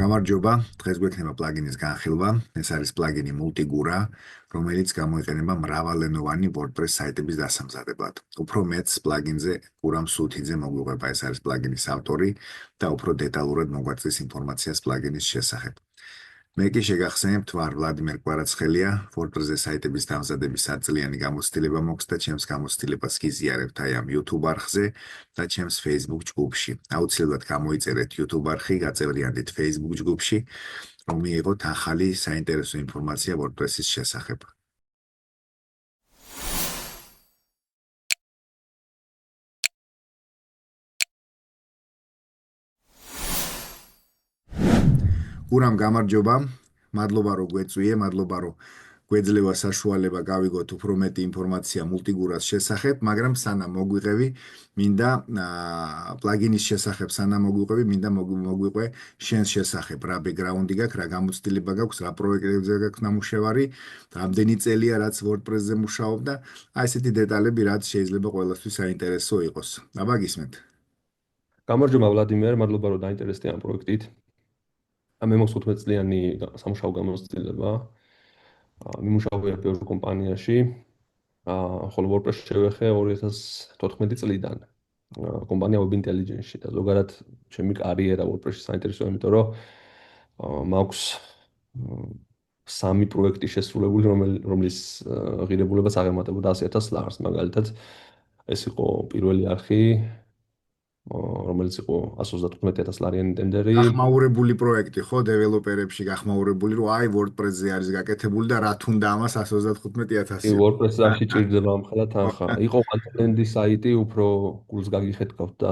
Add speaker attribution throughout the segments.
Speaker 1: გამარჯობა, დღეს გვექნება პლაგინის განხილვა. ეს არის პლაგინი Multigura, რომელიც გამოიყენება მრავალენოვანი WordPress საიტების დასამზადებლად. უფრო მეტს პლაგინზე გურამ სუთიძე მოგვიყვება, ეს არის პლაგინის ავტორი და უფრო დეტალურად მოგვაწვის ინფორმაციას პლაგინის შესახებ. მე კი შეგახსენებთ, ვარ ვლადიმერ კვარაცხელია, WordPress-ზე საიტების დამზადების აწლიანი გამოცდილება მოქვს და ჩემს გამოცდილებას გიზიარებთ აი ამ YouTube არხზე და ჩემს Facebook ჯგუფში. აუცილებლად გამოიწერეთ YouTube არხი, გაწევრიანდით Facebook ჯგუფში, რომ მიიღოთ ახალი საინტერესო ინფორმაცია WordPress-ის შესახებ. გურამ გამარჯობა, მადლობა რომ გვეწვიე, მადლობა რომ გვეძლევა საშუალება გავიგოთ უფრო მეტი ინფორმაცია Multigura-ს შესახებ, მაგრამ სანამ მოგვიყევი, მინდა პლაგინის შესახებ სანამ მოგვიყევი, მინდა მოგვიყვე შენს შესახებ, რა ბექგრაუნდი გაქვს, რა გამოცდილება გაქვს, რა პროექტებზე გაქვს ნამუშევარი, რამდენი წელია რაც WordPress-ზე მუშაობ და აი ესეთი დეტალები, რაც შეიძლება ყველასთვის საინტერესო იყოს. აბა გისმენთ.
Speaker 2: გამარჯობა ვლადიმერ, მადლობა რომ დაინტერესდი ამ პროექტით. მე მაქვს 15 წლიანი სამუშაო გამოცდილება. მიმუშავე ბევრ კომპანიაში. ხოლო WordPress-ში შევეხე 2014 წლიდან. კომპანია Web Intelligence-ში და ზოგადად ჩემი კარიერა WordPress-ში საინტერესოა, იმიტომ რომ მაქვს 3 პროექტი შესრულებული, რომლის ღირებულებაც აღემატებოდა 100,000 ლარს. მაგალითად, ეს იყო პირველი არხი, რომელიც იყო 135,000 ლარიანი ტენდერი.
Speaker 1: გახმაურებული პროექტი, ხო, დეველოპერებში გახმაურებული, რომ აი WordPress-ზე არის გაკეთებული და რა თუნდა ამას 135,000.
Speaker 2: WordPress-ზე არ შეჭirdება ამხელა თანხა. იყო one-to-one საიტი, უფრო გულს გაგიხეთქავთ და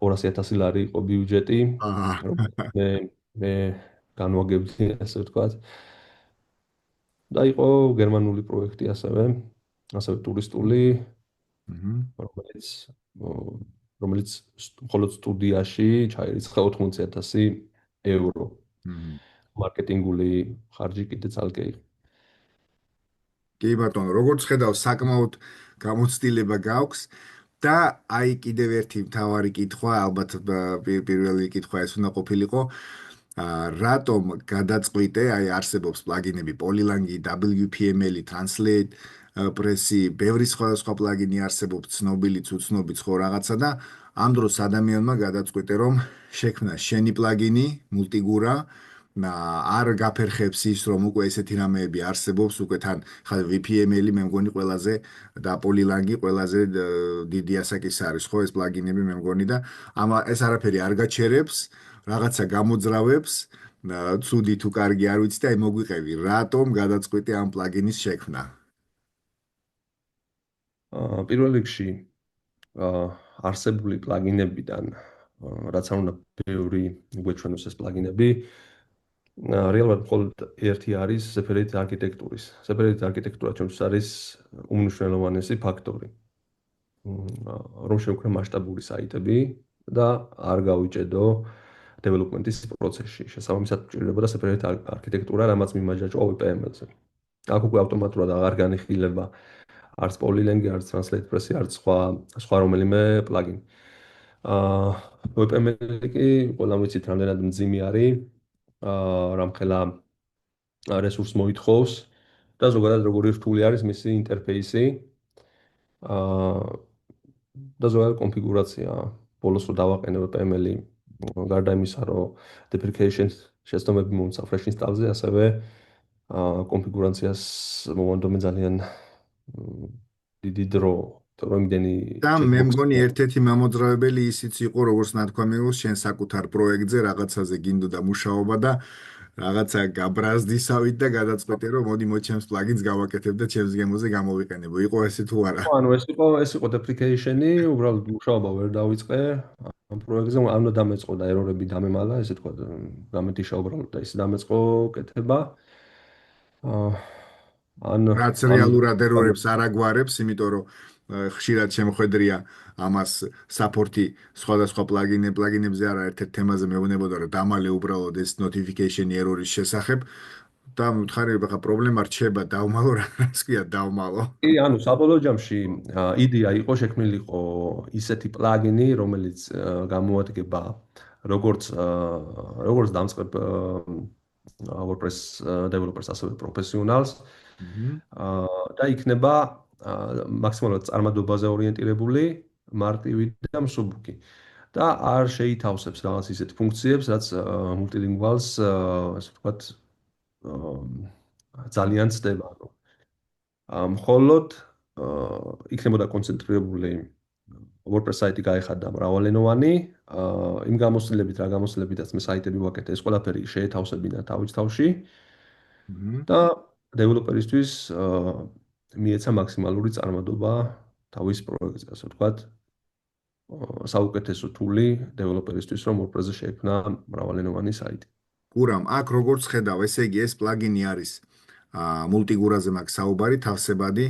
Speaker 2: 200,000 ლარი იყო ბიუჯეტი. მე განვაგებდი, ასე ვთქვათ. და იყო გერმანული პროექტი ასევე ტურისტული, რომელიც მხოლოდ სტუდიაში ჩაირიცხა 80,000 ევრო. მარკეტინგული ხარჯი კიდე ძალკე იყო.
Speaker 1: კი ბატონო, როგორც ხედავ, საკმაოდ გამოცდილება გაქვს და აი კიდევ ერთი მთავარი კითხვა, ალბათ პირველი კითხვა ეს უნდა ყოფილიყო, რატომ გადაწყვიტე, აი არსებობს პლაგინები Polylang, WPML, Translate, Press-ი, ბევრი სხვადასხვა პლაგინი არსებობს, ცნობილიც, უცნობიც ხო რაღაცა და ამ დროს ადამიანმა გადაწყვიტე, რომ შექმნა შენი პლაგინი Multigura არ გაფერხებს ის, რომ უკვე ესეთი რამეები არსებობს, უკვე თან VPML მე მგონი ყველაზე და Polylang ყველაზე დიდი ასაკის არის, ხო, ეს პლაგინები მე მგონი და ეს არაფერი არ გაჩერებს, რაღაცა გამოძრავებს, ცუდი თუ კარგი არ ვიცი და აი მოგვიყევი, რატომ გადაწყვიტე ამ პლაგინის შექმნა?
Speaker 2: პირველ რიგში არსებული პლაგინებიდან, რაც არ უნდა ბევრი გვეჩვენოს ეს პლაგინები, რეალურად მხოლოდ ერთი არის separate არქიტექტურის. separate არქიტექტურა ჩვენთვის არის უმნიშვნელოვანესი ფაქტორი. რომ შევქმნე მასშტაბური საიტები და არ გავიჭედო development-ის პროცესში. შესაბამისად გვჭირდებოდა separate არქიტექტურა, რამაც მიმაჯაჭვა WPML-ზე. აქ უკვე ავტომატურად აღარ განიხილება არც Polylang, არც Translate Press-ი, არც სხვა რომელიმე პლაგინი. WPML-ი კი ყველამ ვიცით რამდენად მძიმე არის, რამხელა რესურს მოითხოვს და ზოგადად როგორი რთული არის მისი ინტერფეისი. და ზოგადად კონფიგურაცია. ბოლოს რო დავაყენე WPML-ი, გარდა იმისა, რომ deprecation შეცდომები მომცა fresh install-ზე, ასევე კონფიგურაციას მომანდომე ძალიან დიდი დრო, იმდენი
Speaker 1: და მე მგონი ერთ-ერთი მამოძრავებელი ისიც იყო, როგორც ნათქვამი იყო, შენ საკუთარ პროექტზე რაღაცაზე გინდოდა მუშაობა და რაღაცა გაბრაზდისავით და გადაწყვეტე, რომ მოდი ჩემს პლაგინს გავაკეთებ და ჩემს გემოზე გამოვიყენებო. იყო ესე თუ არა?
Speaker 2: ანუ ეს იყო deprecation-ი, უბრალოდ მუშაობა ვერ დავიწყე ამ პროექტზე, არ უნდა დამეწყო და ერორები დამემალა, ესე თქვა, გამეთიშა უბრალოდ და ის დამეწყო კეთება.
Speaker 1: რაც რეალურად ერორებს არ აგვარებს, იმიტომ რომ ხშირად შემოხვედრია ამას support-ი სხვადასხვა პლაგინებზე არა ერთ-ერთ თემაზე მეუბნებოდა, რომ დამალე უბრალოდ ეს notification-ი ერორის შესახებ. და მითხარი ხა პრობლემა რჩება დავმალო რას ქვია დავმალო.
Speaker 2: კი, ანუ საბოლოო ჯამში იდეა იყო შექმნილიყო ისეთი პლაგინი, რომელიც გამოადგება როგორც დამწყებ WordPress developers ასევე პროფესიონალს
Speaker 1: მჰმ.
Speaker 2: და იქნება მაქსიმალურად წარმადობაზე ორიენტირებული, მარტივი და მსუბუქი. და არ შეითავსებს რაღაც ისეთ ფუნქციებს, რაც მულტილინგვალს, ასე ვთქვათ, ძალიან ცდება. მხოლოდ იქნებოდა კონცენტრირებული WordPress საიტი გაიხადა მრავალენოვანი, იმ გამოცდილებით, რა გამოცდილებითაც მე საიტები ვაკეთე, ეს ყველაფერი შეეთავსებინა თავის თავში
Speaker 1: მჰმ.
Speaker 2: და დეველოპერისთვის მიეცა მაქსიმალური წარმადობა თავის პროექტზე, ასე ვთქვათ, საუკეთესო თული დეველოპერისთვის, რომ WordPress-ზე შეექმნა მრავალენოვანი საიტი.
Speaker 1: კურამ, აქ როგორც ხედავ, ესე იგი ეს პლაგინი არის მულტიგურაზე მაქვს საუბარი, თავსებადი,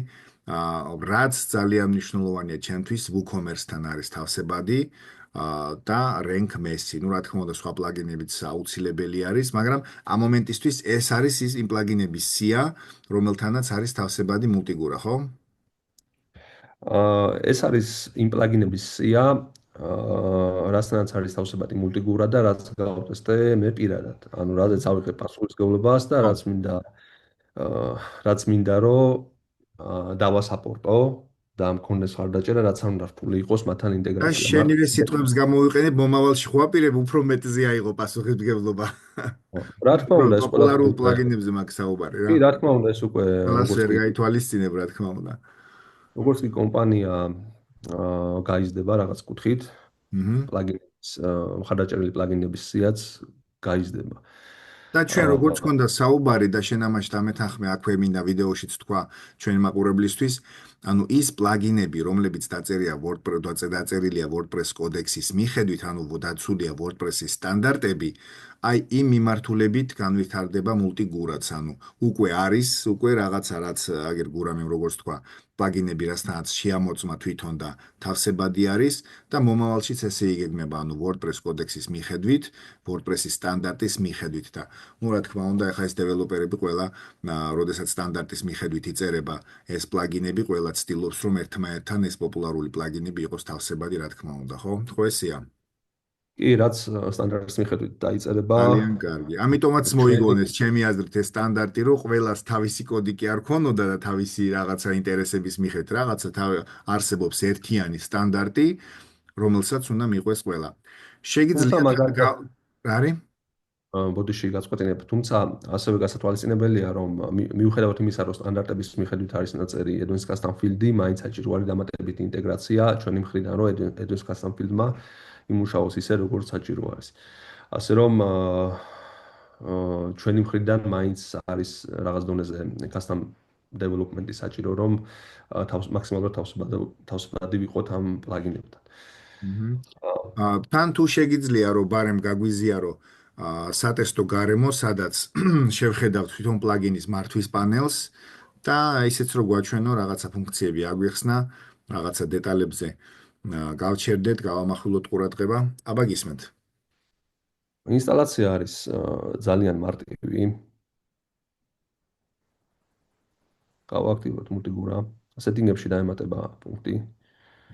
Speaker 1: რაც ძალიან მნიშვნელოვანია ჩემთვის, WooCommerce-თან არის თავსებადი და Rank Messy. Ну, რა თქმა უნდა, სხვა პლაგინებიც აუცილებელი არის, მაგრამ ამ მომენტისთვის ეს არის ის იმ პლაგინების სია, რომელთანაც არის თავსებადი მულტიგურა, ხო?
Speaker 2: ეს არის იმ პლაგინების სია, რასთანაც არის თავსებადი მულტიგურა და რაც გავტესტე მე პირადად. ანუ რადგან ავიღე პასუხისმგებლობას და
Speaker 1: ხო.
Speaker 2: რაც მინდა რომ დავასაპორტო და მქონდეს ხარდაჭერა, რაც არ უნდა რთული იყოს მათთან
Speaker 1: და
Speaker 2: ინტეგრაცია.
Speaker 1: შენივე სიტყვებს გამოვიყენებ, მომავალში ხვაპირებ, უფრო მეტზე აიღო პასუხისმგებლობა.
Speaker 2: რა თქმა
Speaker 1: უფრო
Speaker 2: უნდა, ეს ყველაფერი
Speaker 1: პოპულარულ პლაგინებზე მაქვს საუბარი
Speaker 2: კი,
Speaker 1: რა.
Speaker 2: რა თქმა უნდა, ეს უკვე
Speaker 1: ყველას ვერ გაითვალისწინებ, რა თქმა უნდა.
Speaker 2: როგორც კი კომპანია გაიზრდება რაღაც კუთხით,
Speaker 1: მჰმ.
Speaker 2: პლაგინების მხარდაჭერილი პლაგინების სიაც გაიზრდება.
Speaker 1: და ჩვენ როგორც
Speaker 2: აა,
Speaker 1: გქონდა საუბარი და შენ ამაში დამეთანხმე აქვე მინდა ვიდეოშიც თქვა ჩვენი მაყურებლისთვის, ანუ ის პლაგინები, რომლებიც დაწერილია WordPress კოდექსის მიხედვით, ანუ დაცულია WordPress-ის სტანდარტები, აი იმ მიმართულებით განვითარდება მულტიგურაც, ანუ უკვე რაღაცა რაც აგერ გურამემ როგორც თქვა, პლაგინები რასთანაც შეამოწმა თვითონ და თავსებადი არის და მომავალშიც ესე იგეგმება, ანუ WordPress კოდექსის მიხედვით, WordPress-ის სტანდარტის მიხედვით და ну, რა თქმა უნდა, ახლა ეს დეველოპერები ყველა, როდესაც სტანდარტის მიხედვით იწერება ეს პლაგინები, ყველა ცდილობს, რომ ერთმანეთთან ეს პოპულარული პლაგინები იყოს თავსებადი, რა თქმა უნდა, ხო? ხო ესეა.
Speaker 2: კი, რაც სტანდარტის მიხედვით დაიწერება,
Speaker 1: ძალიან კარგი. ამიტომაც
Speaker 2: ჩვენი
Speaker 1: მოიგონეს ჩემი აზრით ეს სტანდარტი, რომ ყველას თავისი კოდი კი არ ქონოდა და თავისი რაღაცა ინტერესების მიხედვით რაღაცა არსებობს ერთიანი სტანდარტი, რომელსაც უნდა მიყვეს ყველა.
Speaker 2: თუმცა
Speaker 1: შეგიძლიათ
Speaker 2: მაგალითად
Speaker 1: რა არის?
Speaker 2: ბოდიში გაწყვეტინებ, თუმცა ასევე გასათვალისწინებელია, რომ მიუხედავად იმისა, რომ სტანდარტების მიხედვით არის ნაწერი Advanced Custom Field-ი, მაინც საჭირო არის დამატებითი ინტეგრაცია ჩვენი მხრიდან, რომ Advanced Custom Field-მა იმუშაოს ისე, როგორც საჭირო არის. ასე რომ ჩვენი მხრიდან მაინც არის რაღაც დონეზე custom development-ი საჭირო, რომ მაქსიმალურად თავსებადი ვიყოთ ამ პლაგინებთან.
Speaker 1: მჰმ. თან თუ შეგიძლია რომ ბარემ გაგვიზიარო სატესტო გარემო, სადაც შევხედავთ თვითონ პლაგინის მართვის პანელს და ისეც რომ გვაჩვენო რაღაცა ფუნქციები აგვიხსნა, რაღაცა დეტალებზე გავჩერდეთ, გავამახვილოთ ყურადღება. აბა გისმენთ.
Speaker 2: ინსტალაცია არის ძალიან მარტივი. გავაქტიუროთ მულტიგურა. სეტინგებში დაემატება პუნქტი.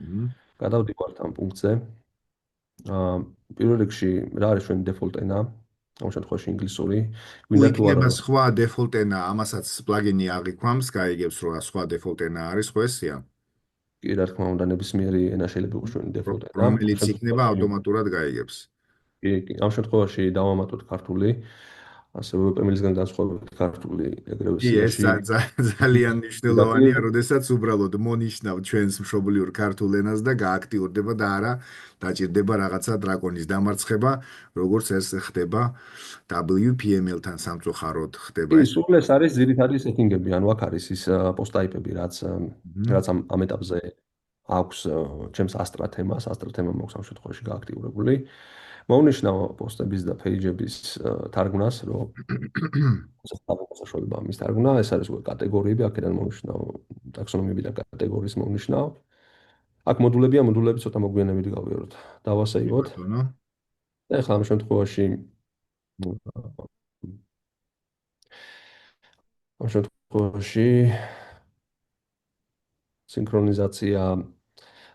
Speaker 1: მჰმ.
Speaker 2: გადავდივართ ამ პუნქტზე. პირველ რიგში რა არის ჩვენი დეფოლტ ენა? ამ შემთხვევაში ინგლისური.
Speaker 1: თუ
Speaker 2: გვინდა თუ არა
Speaker 1: იქნება სხვა დეფოლტ ენა, ამასაც პლაგინი აღიქვამს, გაიგებს რომ სხვა დეფოლტ ენა არის, ხო ესეა?
Speaker 2: კი, რა თქმა უნდა, ნებისმიერი ენა შეიძლება იყოს ჩვენი დეფოლტ ენა. ამ
Speaker 1: რომელიც იქნება
Speaker 2: შემთხვევაში
Speaker 1: ავტომატურად გაიგებს.
Speaker 2: კი, ამ შემთხვევაში დავამატოთ ქართული. ასევე WP-მილისგან განსხვავებით ქართული ეგრევე
Speaker 1: კი, ეს
Speaker 2: სიაში
Speaker 1: ძალიან
Speaker 2: პირდაპირ
Speaker 1: მნიშვნელოვანია, როდესაც უბრალოდ მონიშნავ ჩვენს მშობლიურ ქართულ ენას და გააქტიურდება და არა დაჭირდება რაღაცა დრაკონის დამარცხება, როგორც ეს ხდება WPML-თან სამწუხაროდ ხდება
Speaker 2: კი,
Speaker 1: ეს.
Speaker 2: სულ ეს არის ძირითადი სეტინგები, ანუ აქ არის ის პოსტ-ტაიპები,
Speaker 1: მჰმ.
Speaker 2: რაც ამ ეტაპზე აქვს ჩემს Astra თემა მაქვს ამ შემთხვევაში გააქტიურებული. მოვნიშნავ პოსტების და პეიჯების თარგმნას, რომ საშუალება მის თარგმნა, ეს არის უკვე კატეგორიები, აქედან მოვნიშნავ ტაქსონომიები და კატეგორიის მოვნიშნავ. აქ მოდულებია, მოდულები ცოტა მოგვიანებით გავიაროთ.
Speaker 1: კი
Speaker 2: დავასეივოთ.
Speaker 1: ბატონო.
Speaker 2: და ახლა ამ შემთხვევაში ამ შემთხვევაში სინქრონიზაცია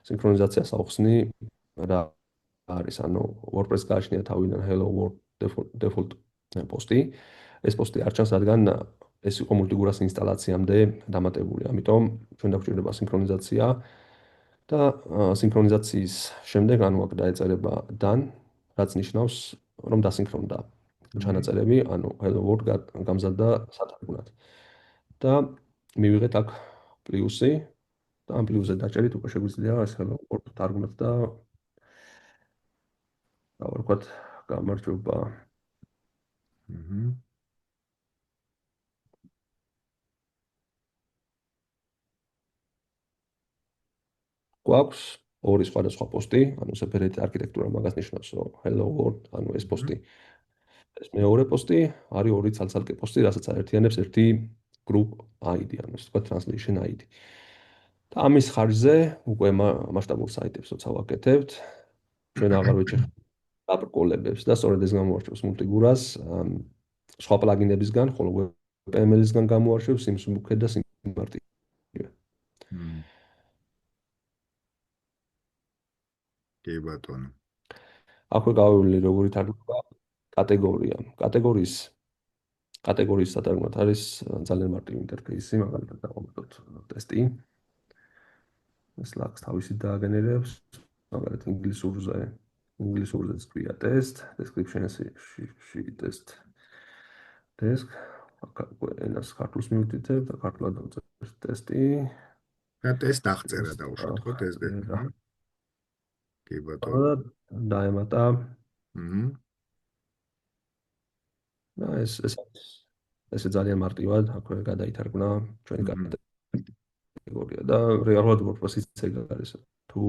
Speaker 2: სინქრონიზაციას ახსნი რა არის, ანუ WordPress გააჩნია თავიდან Hello World default პოსტი. ეს პოსტი არ ჩანს, რადგან ეს იყო multigura-ს ინსტალაციამდე დამატებული. ამიტომ ჩვენ დაგვჭირდება სინქრონიზაცია და სინქრონიზაციის შემდეგ ანუ აქ დაეწერება done, რაც ნიშნავს, რომ დასინქრონდა
Speaker 1: Mhm.
Speaker 2: ჩანაწერები, ანუ Hello World გამზადდა სათარგმნად. და მივიღეთ აქ პლუსი და ამ პლუსზე დაჭერით უკვე შეგვიძლია ეს Hello World თარგმნათ და რა ვთქვათ, გამარჯობა.
Speaker 1: Mhm.
Speaker 2: გვაქვს ორი სხვადასხვა პოსტი, ანუ separate architecture მაგას ნიშნავს, რომ Hello World, ანუ ეს
Speaker 1: Mhm.
Speaker 2: პოსტი. ეს მეორე პოსტი არის ორი ცალ-ცალკე პოსტი, რასაც აერთიანებს ერთი group ID, ანუ ეს თქვა translation ID. და ამის ხარჯზე უკვე მასშტაბურ საიტებს როცა ვაკეთებთ, ჩვენ აღარ ვეჭეხებთ აპრკოლებებს და სწორედ ეს გამოარჩევს multigura-ს სხვა პლაგინებისგან, ხოლო WebML-ისგან გამოარჩევს SimSmooth და SimArtic.
Speaker 1: Mhm. კი ბატონო.
Speaker 2: აქვე გავივლი როგორი თარგმნება კატეგორია. კატეგორიის სათარგმნოდ არის ძალიან მარტივი ინტერფეისი, მაგალითად დავამატოთ ტესტი. Slack-ს თავისით დააგენერებს, მაგალითად ინგლისურზეც ქვია test, description-ში test desk. ენას ქართულს მივდიდებ და ქართულად დავწერთ ტესტი.
Speaker 1: და ტესტ აღწერა
Speaker 2: ტესტ
Speaker 1: დავუშვათ ხო ტესტ.
Speaker 2: აღწერა.
Speaker 1: კი ბატონო.
Speaker 2: და დაემატა
Speaker 1: Mhm.
Speaker 2: და ესე ძალიან მარტივად აქვე გადაითარგმნა ჩვენი
Speaker 1: Mhm.
Speaker 2: კატეგორია და რეალურად WordPress-ის ეგ არის. თუ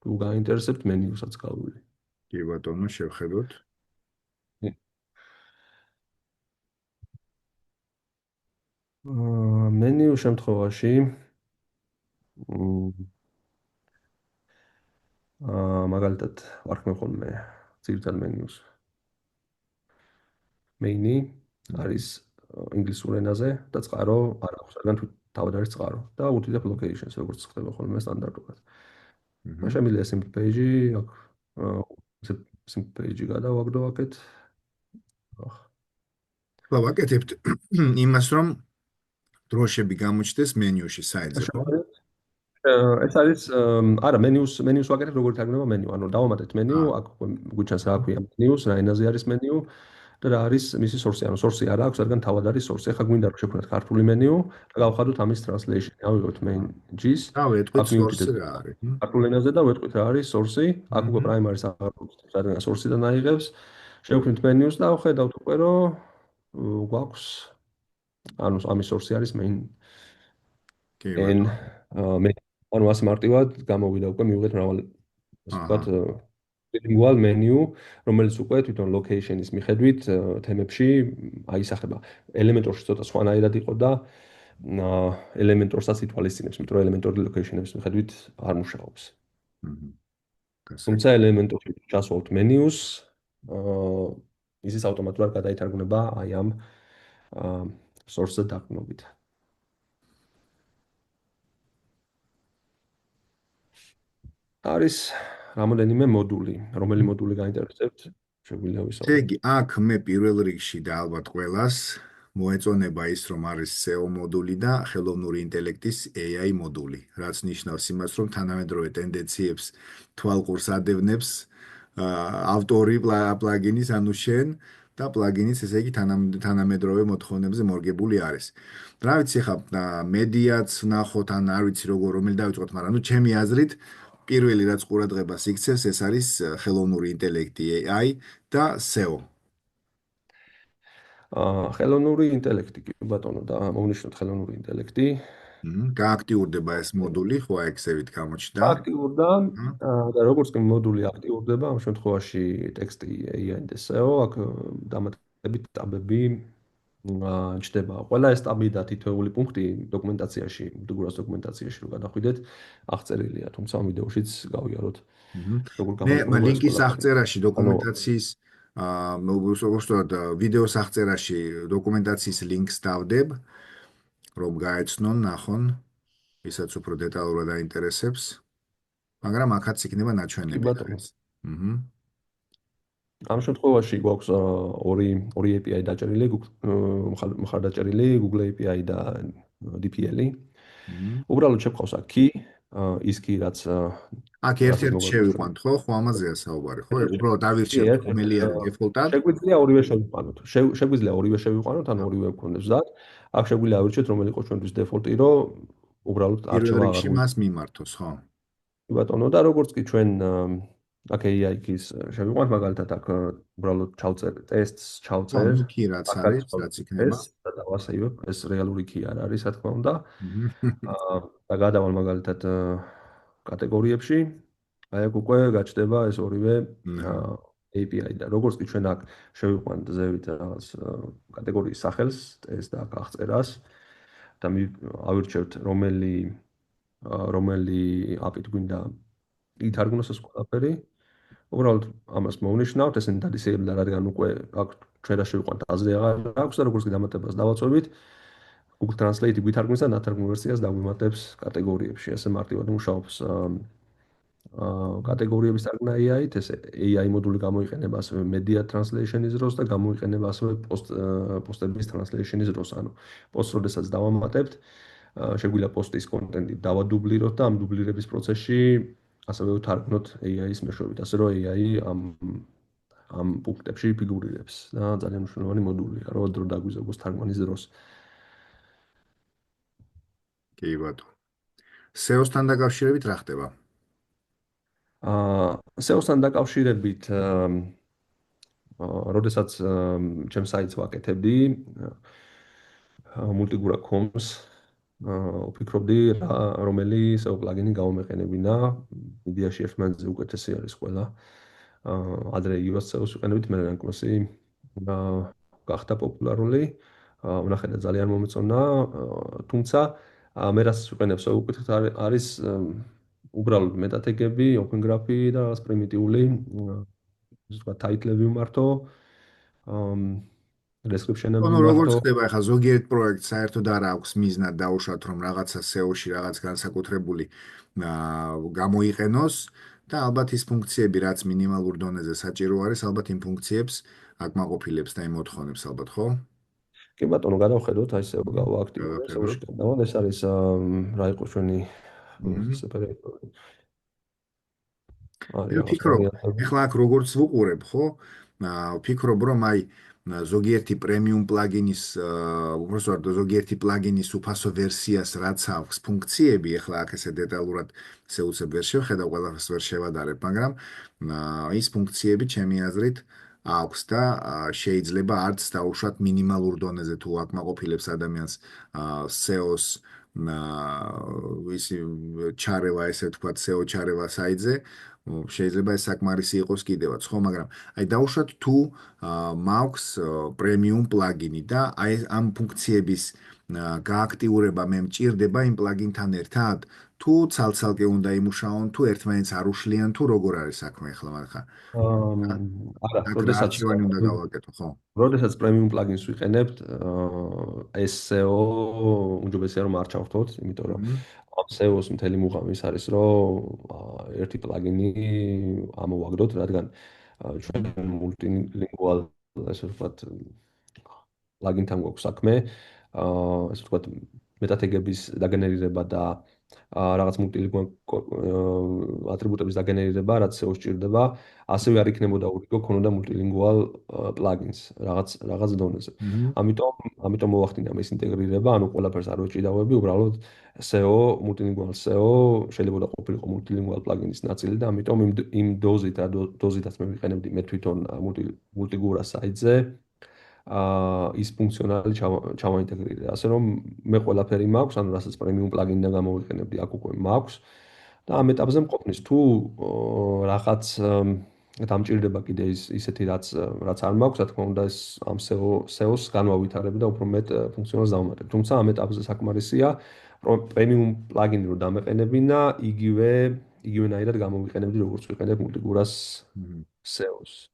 Speaker 2: თუ გაინტერესებთ მენიუსაც გავივალი.
Speaker 1: კი ბატონო, შევხედოთ.
Speaker 2: მენიუ შემთხვევაში მაგალითად ვარქმევ ხოლმე ძირითად მენიუს. მეინი არის ინგლისურ ენაზე და წყარო არ აქვს, რადგან თავად არის წყარო და უთიდებ locations, როგორც ხდება ხოლმე სტანდარტულად.
Speaker 1: Mhm.
Speaker 2: შემიძლია simple page-ი აქ simple page-ი გადავაგდო აქეთ.
Speaker 1: ხო, ვაკეთებთ იმას, რომ დროშები გამოჩნდეს მენიუში საიტზე, ხო?
Speaker 2: ეს არის არა მენიუს ვაკეთებ როგორ თარგმნება მენიუ. ანუ დავამატეთ მენიუ,
Speaker 1: აა.
Speaker 2: აქ გვიჩანს რა ქვია მენიუს, რა ენაზე არის მენიუ და რა არის მისი სორსი. ანუ სორსი არა აქვს, რადგან თავად არის სორსი. ახლა გვინდა რომ შევქმნათ ქართული მენიუ და გავხადოთ ამის translation. ავიღოთ main.js,
Speaker 1: და ვეთქვით
Speaker 2: აქ
Speaker 1: სორსი
Speaker 2: მივჭიდეთ
Speaker 1: რა არის.
Speaker 2: ქართულ ენაზე და ვეთქვით რა არის სორსი. აქ უკვე
Speaker 1: Mhm.
Speaker 2: primary-ს აღარ გვაქვს, რადგან სორსიდან აიღებს. შევქმნით მენიუს და ვხედავთ უკვე რომ გვაქვს ანუ ამის სორსი არის main
Speaker 1: კი
Speaker 2: n
Speaker 1: ბატონო.
Speaker 2: მე ანუ ასე მარტივად გამოვიდა უკვე მივიღეთ მრავალი ასე
Speaker 1: აჰა.
Speaker 2: ვთქვათ bilingual menu რომელიც უკვე თვითონ location-ის მიხედვით თემებში აისახება. Elementor-ში ცოტა სხვანაირად იყო და Elementor-საც ითვალისწინებს, იმიტომ რომ Elementor-ი location-ების მიხედვით არ მუშაობს.
Speaker 1: Mhm.
Speaker 2: თუმცა
Speaker 1: გასაგებია.
Speaker 2: Elementor-ში ჩასვავთ menu-ს, ისიც ავტომატურად გადაითარგმნება აი ამ source-ზე დაყრდნობით. არის რამოდენიმე მოდული, რომელი მოდული გაინტერესებთ, შეგვიძლია
Speaker 1: ესე
Speaker 2: ვისაუბროთ.
Speaker 1: იგი, აქ მე პირველ რიგში და ალბათ ყველას მოეწონება ის, რომ არის SEO მოდული და ხელოვნური ინტელექტის AI მოდული, რაც ნიშნავს იმას, რომ თანამედროვე ტენდენციებს თვალყურს ადევნებს ავტორი პლაგინის, ანუ შენ და პლაგინის, ესე იგი, თანამედროვე მოთხოვნებზე მორგებული არის. რა ვიცი, ხა მედიაც ნახოთ, ან არ ვიცი რომელი დავიწყოთ, მაგრამ ნუ ჩემი აზრით პირველი რაც ყურადღებას იქცევს, ეს არის ხელოვნური ინტელექტი AI და SEO.
Speaker 2: ხელოვნური ინტელექტი, კი ბატონო, და მოვნიშნოთ ხელოვნური ინტელექტი.
Speaker 1: გააქტიურდება ეს მოდული, ხო, ექსევით გამოჩნდა.
Speaker 2: აქტიურდა
Speaker 1: აჰა.
Speaker 2: და როგორც კი მოდული აქტიურდება, ამ შემთხვევაში ტექსტი AI და SEO, აქ დამატებით ტაბები ჩდება. ყველა ეს ტაბი და თითოეული პუნქტი დოკუმენტაციაში, Google-ს დოკუმენტაციაში რო გადახვიდეთ, აღწერილია, თუმცა ამ ვიდეოშიც გავიაროთ,
Speaker 1: მჰმ.
Speaker 2: როგორ
Speaker 1: მე
Speaker 2: გამოიყენება ეს
Speaker 1: ლინკის
Speaker 2: ყველაფერი.
Speaker 1: აღწერაში
Speaker 2: ანუ
Speaker 1: დოკუმენტაციის უბრალოდ ვიდეოს აღწერაში დოკუმენტაციის ლინკს დავდებ, რომ გაეცნონ, ნახონ, ვისაც უფრო დეტალურად აინტერესებს, მაგრამ აქაც იქნება
Speaker 2: კი
Speaker 1: ნაჩვენები
Speaker 2: ბატონო.
Speaker 1: ხაიც. აჰა.
Speaker 2: ამ შემთხვევაში გვაქვს ორი API დაჭერილი, მხარდაჭერილი Google API და DPL-ი. უბრალოდ შეყავს აქ key, ის key
Speaker 1: აქ
Speaker 2: რაცაც
Speaker 1: ერთ-ერთ
Speaker 2: მოგაგვიშვენ.
Speaker 1: შევიყვანთ, ხო? ხო, ამაზეა საუბარი, ხო? უბრალოდ
Speaker 2: კი,
Speaker 1: ავირჩიებთ,
Speaker 2: ერთ-ერთ.
Speaker 1: რომელი არის დეფოლტად.
Speaker 2: შეგვიძლია ორივე შევიყვანოთ. შეგვიძლია ორივე შევიყვანოთ, ან ორივე გქონდეს და აქ შეგვიძლია ავირჩიოთ რომელი იყო ჩვენთვის დეფოლტი, რომ უბრალოდ
Speaker 1: პირველ
Speaker 2: არჩევა აღარ
Speaker 1: რიგში
Speaker 2: მოიწევს.
Speaker 1: მას მიმართოს, ხო?
Speaker 2: ბატონო და როგორც კი ჩვენ აქ AI-ის შევიყვანთ, მაგალითად აქ უბრალოდ ჩავწერ ტესტს,
Speaker 1: ხო,
Speaker 2: ჩავწერ,
Speaker 1: ნუ კი რაც
Speaker 2: აქ არის
Speaker 1: არის, რაც
Speaker 2: ყოველთვის
Speaker 1: იქნება.
Speaker 2: ეს და დავასეივებ, ეს რეალური key არ არის, რა თქმა უნდა.
Speaker 1: აჰა.
Speaker 2: და გადავალ მაგალითად კატეგორიებში. აი აქ უკვე გაჩნდება ეს ორივე API და როგორც კი ჩვენ აქ შევიყვანთ ზევით რაღაც კატეგორიის სახელს, ტესტ და აქ აღწერას და ავირჩევთ რომელი API-თ გვინდა ითარგმნოს ეს ყველაფერი. უბრალოდ ამას მოვნიშნავთ, ესენი დადისეირდა, რადგან უკვე აქ ჩვენ რა შევიყვანთ აზრი აღარ აქვს და როგორც კი დამატებას დავაწვევით, Google Translate გვითარგმნის და ნათარგმნ ვერსიას დაგვიმატებს კატეგორიებში. ესე მარტივად მუშაობს კატეგორიების თარგმნა AI-ით, ეს AI მოდული გამოიყენება ასევე media translation-ის დროს და გამოიყენება ასევე პოსტების translation-ის დროს. ანუ პოსტს როდესაც დავამატებთ, შეგვიძლია პოსტის კონტენტი დავადუბლიროთ და ამ დუბლირების პროცესში ასევე ვთარგმნოთ AI-ის მეშვეობით, ასე რომ AI ამ პუნქტებში ფიგურირებს და ძალიან მნიშვნელოვანი მოდულია, რომ დრო დაგვიზოგოს თარგმანის დროს.
Speaker 1: კი ბატონო. SEO-სთან დაკავშირებით რა ხდება?
Speaker 2: SEO-სთან დაკავშირებით, როდესაც ჩემს საიტს ვაკეთებდი, multigura.com-ს ვფიქრობდი რომელი SEO პლაგინი გამომეყენებინა. იდეაში ერთმანეთზე უკეთესი არის ყველა. ადრე US SEO-ს ვიყენებთ, მე რანკმოსი გახდა პოპულარული. ვნახე და ძალიან მომეწონა, თუმცა მე რაც ვიყენებ SEO უკეთეთ არის უბრალოდ მეტატეგები, open graph-ი და რაღაც პრიმიტიული ისე ვთქვა ტაიტლები ვმართო, description-ები
Speaker 1: ანუ როგორც
Speaker 2: ვმართო.
Speaker 1: ხდება ახლა ზოგიერთ პროექტს საერთოდ არ აქვს მიზნად დაუშვათ რომ რაღაცა SEO-ში რაღაც განსაკუთრებული გამოიყენოს და ალბათ ის ფუნქციები რაც მინიმალურ დონეზე საჭირო არის, ალბათ იმ ფუნქციებს აკმაყოფილებს და იმ მოთხოვნებს ალბათ, ხო?
Speaker 2: კი ბატონო, გადავხედოთ, აი SEO გავააქტიურე, SEO-ში
Speaker 1: გადავხედოთ.
Speaker 2: გადავალ, ეს არის რა იყო ჩვენი
Speaker 1: აჰა.
Speaker 2: სეპარატორი. არის
Speaker 1: მე
Speaker 2: რაღაც
Speaker 1: ვფიქრობ,
Speaker 2: ვარიანტები.
Speaker 1: ეხლა აქ როგორც ვუყურებ, ხო? ვფიქრობ, რომ აი ზოგიერთი პრემიუმ პლაგინის, უბრალოდ ზოგიერთი პლაგინის უფასო ვერსიას რაც აქვს ფუნქციები, ეხლა აქ ესე დეტალურად ესე უცებ ვერ შევხედავ, ყველაფერს ვერ შევადარებ, მაგრამ ის ფუნქციები ჩემი აზრით აქვს და შეიძლება არც დაუშვათ მინიმალურ დონეზე თუ აკმაყოფილებს ადამიანს SEO-ს ისი ჩარევა, ესე ვთქვათ, SEO ჩარევა საიტზე, შეიძლება ეს საკმარისი იყოს კიდევაც, ხო, მაგრამ აი დაუშვათ თუ მაქვს პრემიუმ პლაგინი და აი ამ ფუნქციების გააქტიურება მე მჭირდება იმ პლაგინთან ერთად, თუ ცალ-ცალკე უნდა იმუშაონ, თუ ერთმანეთს არ უშლიან, თუ როგორ არის საქმე ახლა მაგხა.
Speaker 2: არა,
Speaker 1: აქ რა არჩევანი უნდა გავაკეთო, ხო?
Speaker 2: როდესაც პრემიუმ პლაგინს ვიყენებთ, SEO უჯობესია რომ არ ჩავხტოთ, იმიტომ რომ
Speaker 1: აჰა.
Speaker 2: ამ SEO-ს მთელი მუღამი ის არის, რომ ერთი პლაგინი ამოვაგდოთ, რადგან ჩვენ multilingual, ასე ვთქვათ, პლაგინთან გვაქვს საქმე, ასე ვთქვათ, მეტატეგების დაგენერირება და რაღაც multilingual ატრიბუტების დაგენერირება, რაც SEO-ს ჭირდება, ასევე არ იქნებოდა ურიგო ქონოდა multilingual plugins რაღაც დონეზე. ამიტომ მოვახდინე ამის ინტეგრირება, ანუ ყველაფერს არ ვეჭიდავები, უბრალოდ SEO, multilingual SEO შეიძლება ყოფილიყო multilingual plugins ნაწილი და ამიტომ იმ დოზით, დოზითაც მე ვიყენებდი მე თვითონ multigura საიტზე. ის ფუნქციონალი ჩავაინტეგრირე. ასე რომ მე ყველაფერი მაქვს, ანუ რასაც პრემიუმ პლაგინიდან გამოვიყენებდი, აქ უკვე მაქვს. და ამ ეტაპზე მყოფნის თუ რაღაც დამჭირდება კიდე ისეთი რაც არ მაქვს, რა თქმა უნდა ეს ამ SEO-ს განვავითარებ და უფრო მეტ ფუნქციონალს დავუმატებ. თუმცა ამ ეტაპზე საკმარისია პრემიუმ პლაგინი რო დამეყენებინა, იგივენაირად გამოვიყენებდი როგორც ვიყენებ multigura-ს SEO-ს.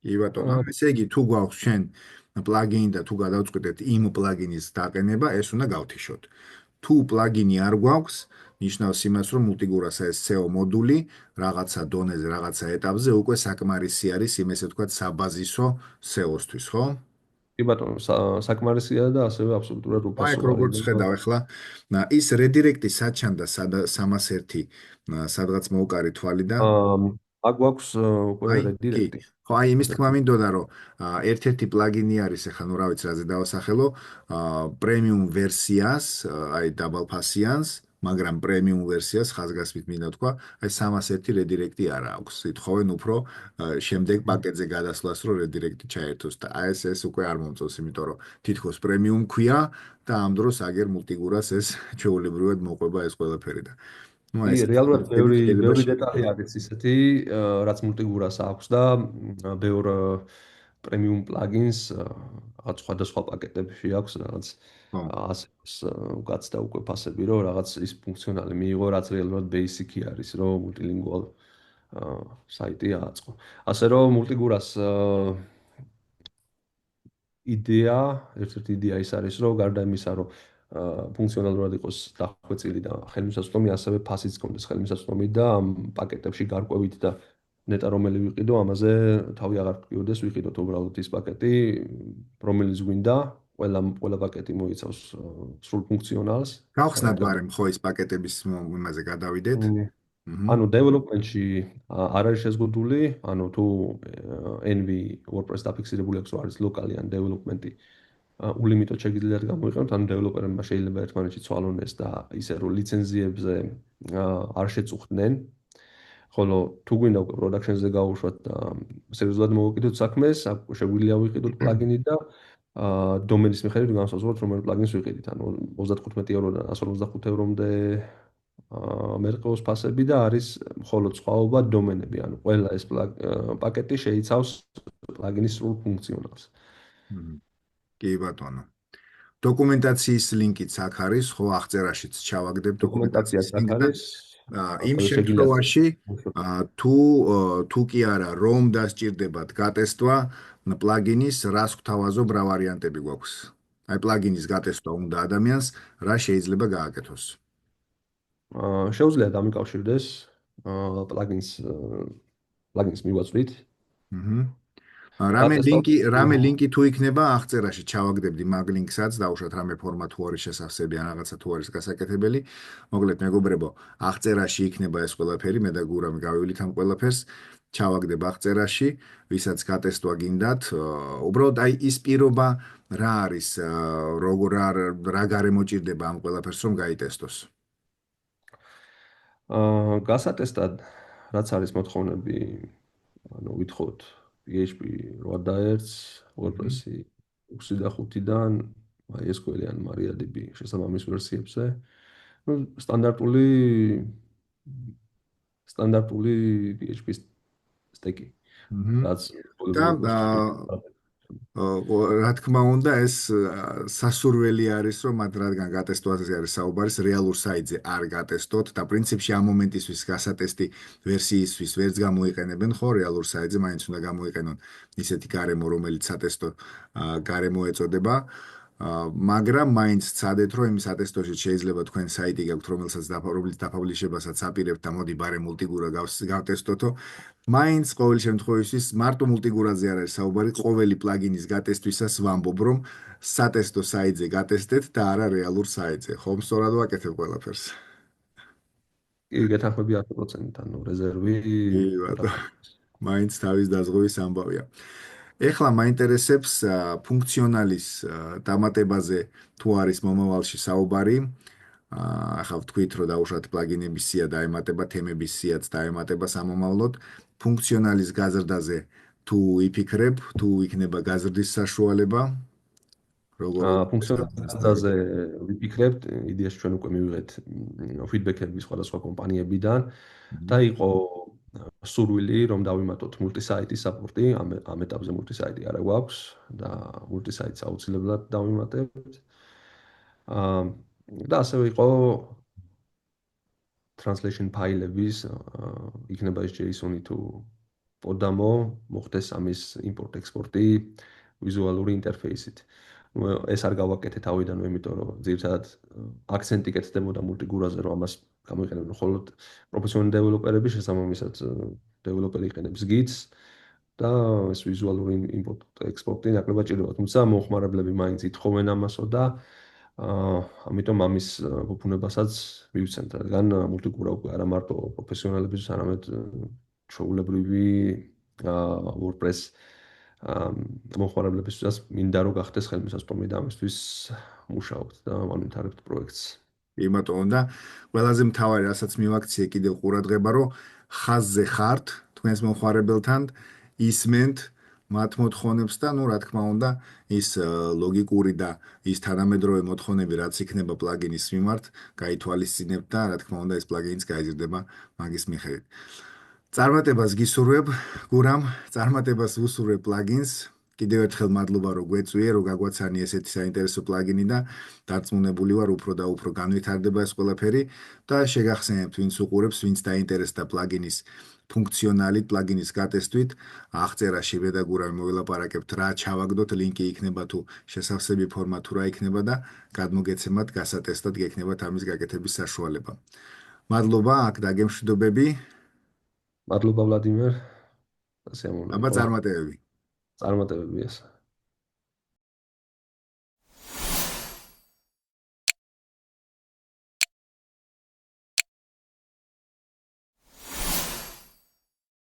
Speaker 1: კი ბატონო,
Speaker 2: აა,
Speaker 1: ესე იგი თუ გვაქვს ჩვენ პლაგინი და თუ გადავწყვეტეთ იმ პლაგინის დაყენება, ეს უნდა გავთიშოთ. თუ პლაგინი არ გვაქვს, ნიშნავს იმას, რომ multigura-ს ეს SEO მოდული რაღაცა დონეზე, რაღაცა ეტაპზე უკვე საკმარისი არის, იმ ესე ვთქვათ, საბაზისო SEO-სთვის, ხო?
Speaker 2: კი ბატონო, საკმარისია და ასევე აბსოლუტურად
Speaker 1: აი, ეგ
Speaker 2: უფასოა,
Speaker 1: როგორც
Speaker 2: იმიტომ
Speaker 1: ხედავ ახლა, ის რედირექტი საჩანდა 301 სადღაც მოუკარი თვალი და
Speaker 2: რომ აქ გვაქვს უკვე
Speaker 1: აი, კი.
Speaker 2: რედირექტი.
Speaker 1: ხო, აი იმის თქმა მინდოდა, რომ ერთ-ერთი პლაგინი არის, ახლა ნუ რა ვიცი, რაზე დავასახელო, პრემიუმ ვერსიას, აი დაბალ ფასიანს, მაგრამ პრემიუმ ვერსიას ხაზგასმით მინდა თქვა, აი 301 რედირექტი არა აქვს. ითხოვენ უფრო შემდეგ პაკეტზე გადასვლას, რომ რედირექტი ჩაერთოს და აი ეს უკვე არ მომწონს, იმიტომ რომ თითქოს პრემიუმ ქვია და ამ დროს აგერ multigura-ს ეს ჩვეულებრივად მოყვება ეს ყველაფერი და ну
Speaker 2: კი,
Speaker 1: ეს
Speaker 2: რეალურად ბევრი
Speaker 1: შეიძლება
Speaker 2: ბევრი დეტალი
Speaker 1: შევიდეთ.
Speaker 2: არის ისეთი, რაც multigura-ს აქვს და ბევრ პრემიუმ პლაგინს რაღაც სხვადასხვა პაკეტებში აქვს, რაღაც
Speaker 1: ხო.
Speaker 2: ასეც გაცდა უკვე ფასები, რომ რაღაც ის ფუნქციონალი მიიღო, რაც რეალურად basic-ი არის, რომ multilingual საიტი ააწყო. ასე რომ multigura-ს იდეა, ერთ-ერთი იდეა ის არის, რომ გარდა იმისა, რომ ფუნქციონალურად იყოს დახვეწილი და ხელმისაწვდომი, ასევე ფასიც გქონდეს ხელმისაწვდომი და ამ პაკეტებში გარკვევით და ნეტა რომელი ვიყიდო, ამაზე თავი აღარ გკიოდეს, ვიყიდოთ უბრალოდ ის პაკეტი, რომელიც გვინდა, ყველა პაკეტი მოიცავს სრულ ფუნქციონალს,
Speaker 1: გავხსნათ
Speaker 2: საერთოდ
Speaker 1: ბარემ ხო ის პაკეტების იმაზე გადავიდეთ.
Speaker 2: მ,
Speaker 1: აჰა.
Speaker 2: ანუ development-ში არ არის შეზღუდული, ანუ თუ NV WordPress დაფიქსირებული აქვს, რომ არის ლოკალი ან development-ი ულიმიტოდ შეგიძლიათ გამოიყენოთ, ანუ დეველოპერებმა შეიძლება ერთმანეთში ცვალონ ეს და ისე რომ ლიცენზიებზე არ შეწუხდნენ, ხოლო თუ გვინდა უკვე production-ზე გავუშვათ და სერიოზულად მოვუკიდოთ საქმეს, აქ შეგვიძლია ვიყიდოთ პლაგინი და დომენის მიხედვით განსაზღვროთ რომელი პლაგინს ვიყიდით, ანუ 35 ევროდან 155 ევრომდე მერყეოს ფასები და არის მხოლოდ სხვაობა დომენები, ანუ ყველა ეს პაკეტი შეიცავს პლაგინის სრულ ფუნქციონალს.
Speaker 1: მჰმ. კი ბატონო. დოკუმენტაციის ლინკიც აქ არის, ხო, აღწერაშიც ჩავაგდებ დოკუმენტაციის
Speaker 2: დოკუმენტაციაც აქ
Speaker 1: ლინკს და
Speaker 2: არის.
Speaker 1: იმ
Speaker 2: ასევე შეგიძლიათ
Speaker 1: შემთხვევაში თუ თუ კი არა რომ დასჭირდებათ გატესტვა პლაგინის, რას გვთავაზობ, რა ვარიანტები გვაქვს? აი პლაგინის გატესტვა უნდა ადამიანს, რა შეიძლება გააკეთოს?
Speaker 2: შეუძლია დამიკავშირდეს პლაგინს მივაწვით.
Speaker 1: აჰა. რამე
Speaker 2: გატესტავთ.
Speaker 1: ლინკი, რამე ლინკი თუ იქნება აღწერაში ჩავაგდებდი მაგ ლინკსაც, დავუშვათ რამე ფორმა თუ არის შესავსები ან რაღაცა თუ არის გასაკეთებელი. მოკლედ მეგობრებო, აღწერაში იქნება ეს ყველაფერი, მე და გურამი გავივლით ამ ყველაფერს. ჩავაგდებ აღწერაში, ვისაც გატესტვა გინდათ, უბრალოდ აი ის პირობა რა არის, როგორ რა გარემო ჭირდება ამ ყველაფერს რომ გაიტესტოს.
Speaker 2: გასატესტად რაც არის მოთხოვნები, ანუ ვითხოვთ PHP 8.1,
Speaker 1: აჰა.
Speaker 2: WordPress-ი 6.5-დან, MySQL ან MariaDB შესაბამის ვერსიებზე. ну სტანდარტული სტანდარტული PHP სტეკი,
Speaker 1: აჰა.
Speaker 2: რაც
Speaker 1: და რა თქმა უნდა ეს სასურველი არის რომ მათ რადგან გატესტვაზე არის საუბარი რეალურ საიტზე არ გატესტოთ და პრინციპში ამ მომენტისთვის გასატესტი ვერსიისთვის ვერც გამოიყენებენ ხო რეალურ საიტზე მაინც უნდა გამოიყენონ ისეთი გარემო რომელიც სატესტო გარემო ეწოდება მაგრამ მაინც ცადეთ რომ იმის ატესტოში შეიძლება თქვენ საიტი გაქვთ რომელსაც დაპაბლიშებასაც აპირებთ და მოდი ბარე multigura გავტესტოთო მაინც ყოველ შემთხვევაში მარტო multigura-ზე არ არის საუბარი ყოველი პლაგინის გატესტვისას ვამბობ რომ სატესტო საიტზე გატესტეთ და არა რეალურ საიტზე ხომ სწორად ვაკეთებ ყველაფერს
Speaker 2: კი გეთანხმები 100%, ანუ რეზერვი
Speaker 1: კი
Speaker 2: უნდა
Speaker 1: ბატონო
Speaker 2: გაქვს.
Speaker 1: მაინც თავის დაზღვევის ამბავია ეხლა მაინტერესებს ფუნქციონალის დამატებაზე თუ არის მომავალში საუბარი ახლა ვთქვით რომ დაუშვათ პლაგინების სია დაემატება თემების სიაც დაემატება სამომავლოდ ფუნქციონალის გაზრდაზე თუ იფიქრებ თუ იქნება გაზრდის საშუალება როგორ
Speaker 2: ფუნქციონალიზაციაზე ვიფიქრებთ, იდეაში ჩვენ უკვე მივიღეთ ფიდბექები სხვადასხვა კომპანიებიდან და იყო სურვილი რომ დავიმატოთ მულტისაიტის საპორტი, ამ ეტაპზე მულტისაიტი არა გვაქვს და მულტისაიტს აუცილებლად დავიმატებთ. აა და ასევე იყო translation ფაილების იქნება ეს JSON-ი თუ პოდამო მოხდეს ამის იმპორტ-ექსპორტი ვიზუალური ინტერფეისით. ნუ ეს არ გავაკეთე თავიდანვე, იმიტომ რომ ძირითადად აქცენტი კეთდებოდა მულტიგურაზე, რომ ამას გამოიყენებდნენ მხოლოდ პროფესიონალი დეველოპერები, შესაბამისად დეველოპერი იყენებს Git-ს და ეს ვიზუალური იმპორტ-ექსპორტი ნაკლებად ჭირდება, თუმცა მომხმარებლები მაინც ითხოვენ ამასო და ამიტომ ამის ფუფუნებასაც მივცემთ, რადგან მულტიგურა უკვე არა მარტო პროფესიონალებისთვის, არამედ ჩვეულებრივი WordPress მომხმარებლებისთვისაც მინდა რომ გახდეს ხელმისაწვდომი და ამისთვის მუშაობთ და მანვითარებთ პროექტს.
Speaker 1: კი ბატონო და ყველაზე მთავარი რასაც მივაქციე კიდევ ყურადღება რომ ხაზზე ხართ თქვენს მომხმარებელთან ისმენთ მათ მოთხოვნებს და რა თქმა უნდა ის ლოგიკური და ის თანამედროვე მოთხოვნები რაც იქნება პლაგინის მიმართ გაითვალისწინებთ და რა თქმა უნდა ეს პლაგინიც გაიზრდება მაგის მიხედვით. წარმატებას გისურვებ, გურამ, წარმატებას ვუსურვებ პლაგინს. კიდევ ერთხელ მადლობა რომ გვეწვიე, რომ გაგვაცანი ესეთი საინტერესო პლაგინი და დარწმუნებული ვარ უფრო და უფრო განვითარდება ეს ყველაფერი და შეგახსენებთ, ვინც უყურებს, ვინც დაინტერესდა პლაგინის ფუნქციონალით, პლაგინის გატესტვით, აღწერაში მე და გურამი მოვილაპარაკებთ რა ჩავაგდოთ, ლინკი იქნება თუ შესავსები ფორმა თუ რა იქნება და გადმოგეცემათ გასატესტად გექნებათ ამის გაკეთების საშუალება. მადლობა, აქ დაგემშვიდობები.
Speaker 2: მადლობა ვლადიმერ, ასე ამონა
Speaker 1: აბა
Speaker 2: იყო.
Speaker 1: წარმატებები.
Speaker 2: წარმატებები ეს.